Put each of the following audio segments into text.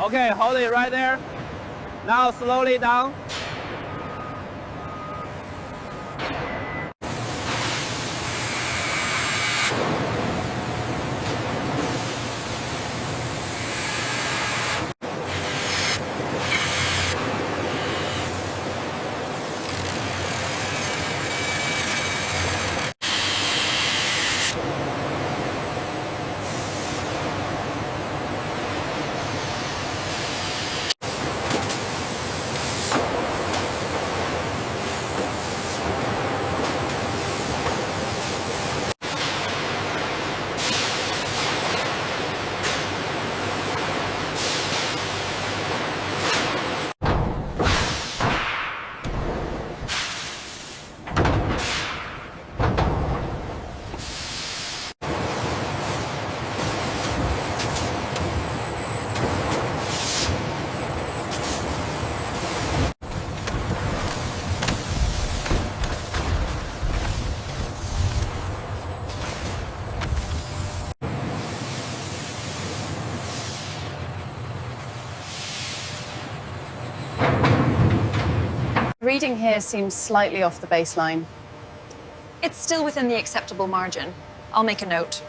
Okay, hold it right there. Now slowly down. Reading here seems slightly off the baseline. It's still within the acceptable margin. I'll make a note.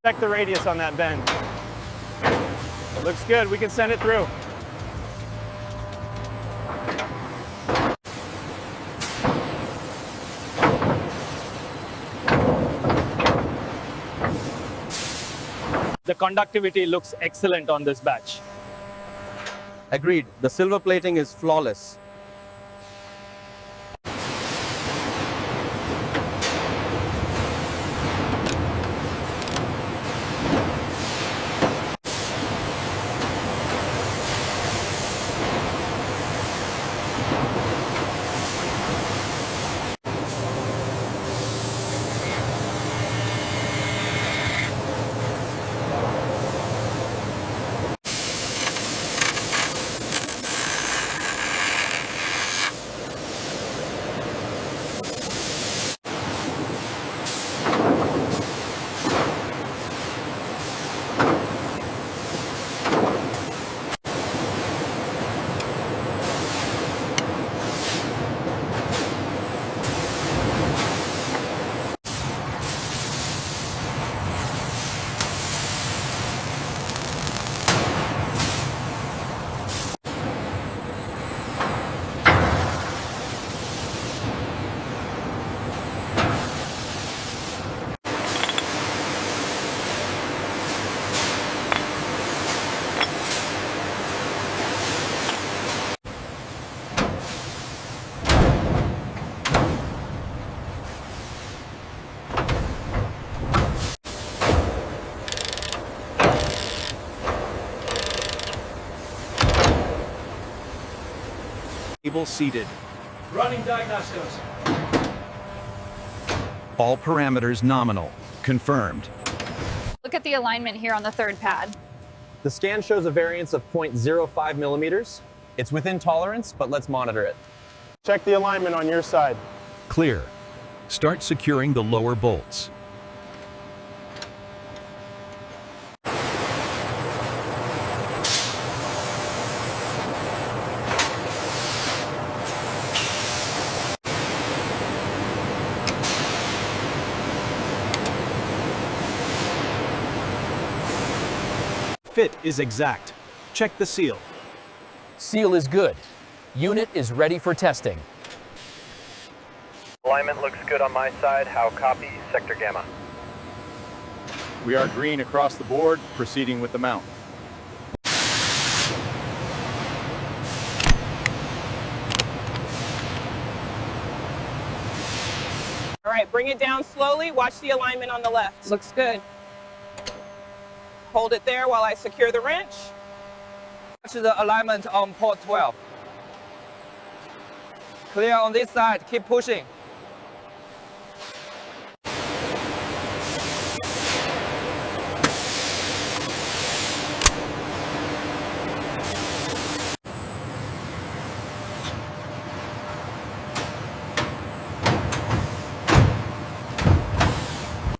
Check the radius on that bend. Looks good, we can send it through. The conductivity looks excellent on this batch. Agreed, the silver plating is flawless. Table seated. Running diagnostics. All parameters nominal. Confirmed. Look at the alignment here on the third pad. The scan shows a variance of 0.05 millimeters. It's within tolerance, but let's monitor it. Check the alignment on your side. Clear. Start securing the lower bolts. Fit is exact. Check the seal. Seal is good. Unit is ready for testing. Alignment looks good on my side. How copy, Sector Gamma? We are green across the board, proceeding with the mount. All right, bring it down slowly. Watch the alignment on the left. Looks good. Hold it there while I secure the wrench. Watch the alignment on port 12. Clear on this side, keep pushing.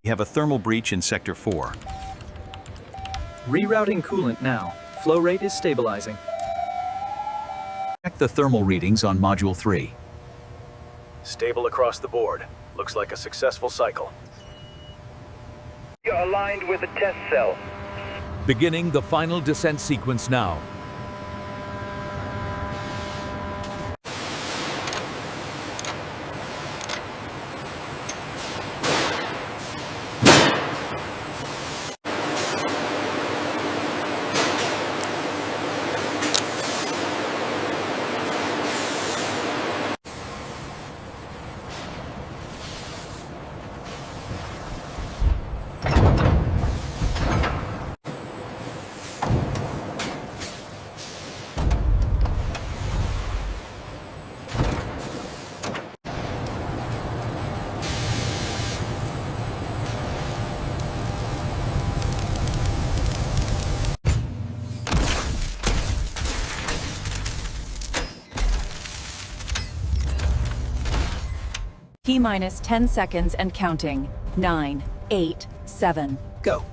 We have a thermal breach in Sector 4. Rerouting coolant now. Flow rate is stabilizing. Check the thermal readings on Module 3. Stable across the board. Looks like a successful cycle. You're aligned with the test cell. Beginning the final descent sequence now. T-minus 10 seconds and counting. 9, 8, 7, go.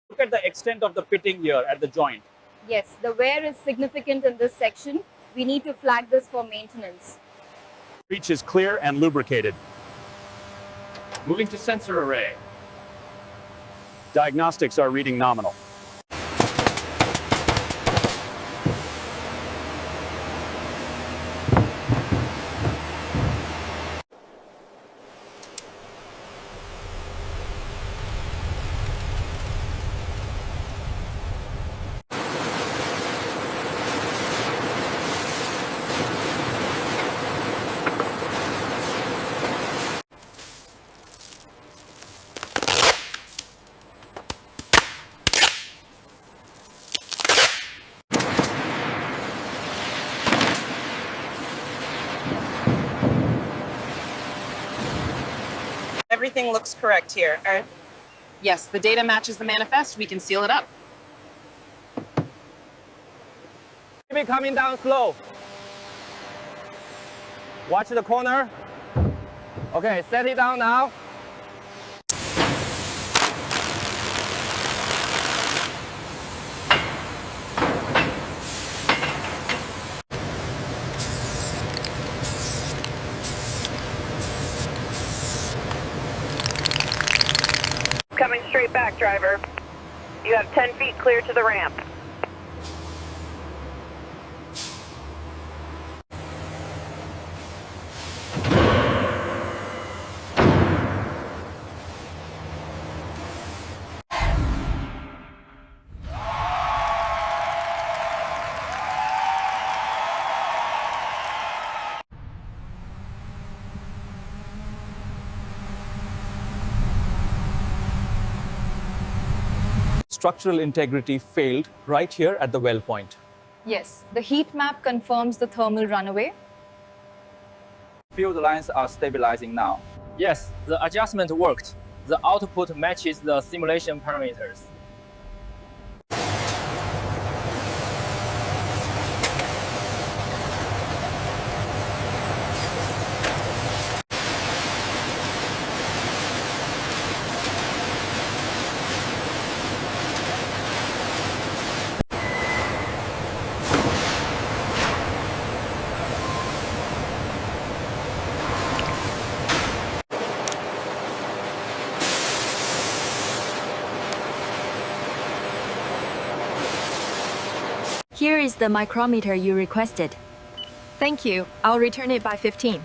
Look at the extent of the pitting here at the joint. Yes, the wear is significant in this section. We need to flag this for maintenance. Breach is clear and lubricated. Moving to sensor array. Diagnostics are reading nominal. Everything looks correct here. Yes, the data matches the manifest. We can seal it up. Keep it coming down slow. Watch the corner. Okay, set it down now. Coming straight back, driver. You have 10 feet clear to the ramp. Structural integrity failed right here at the well point. Yes, the heat map confirms the thermal runaway. Field lines are stabilizing now. Yes, the adjustment worked. The output matches the simulation parameters. Here is the micrometer you requested. Thank you. I'll return it by 15.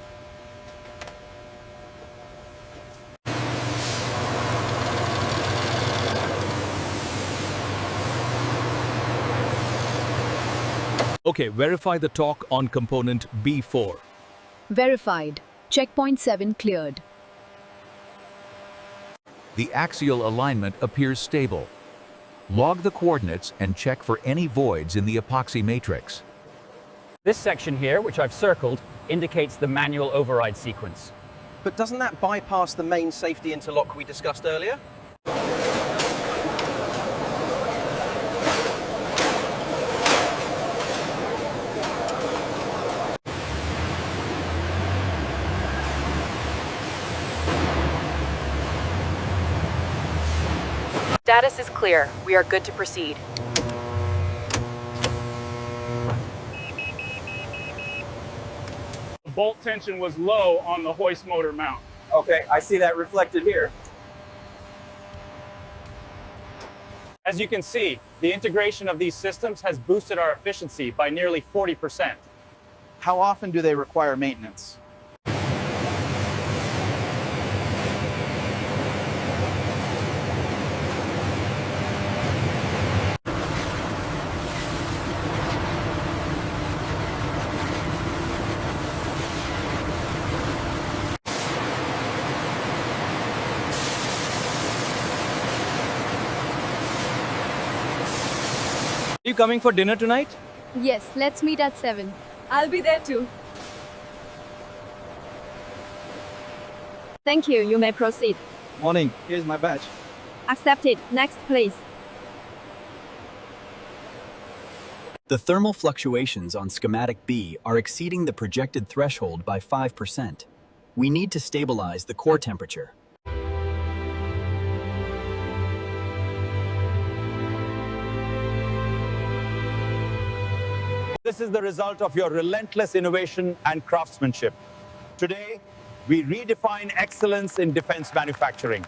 Okay, verify the torque on component B4. Verified. Checkpoint 7 cleared. The axial alignment appears stable. Log the coordinates and check for any voids in the epoxy matrix. This section here, which I've circled, indicates the manual override sequence. But doesn't that bypass the main safety interlock we discussed earlier? Status is clear. We are good to proceed. The bolt tension was low on the hoist motor mount. Okay, I see that reflected here. As you can see, the integration of these systems has boosted our efficiency by nearly 40%. How often do they require maintenance? Are you coming for dinner tonight? Yes, let's meet at 7. I'll be there too. Thank you. You may proceed. Morning. Here's my badge. Accepted. Next, please. The thermal fluctuations on schematic B are exceeding the projected threshold by 5%. We need to stabilize the core temperature. This is the result of your relentless innovation and craftsmanship. Today, we redefine excellence in defense manufacturing.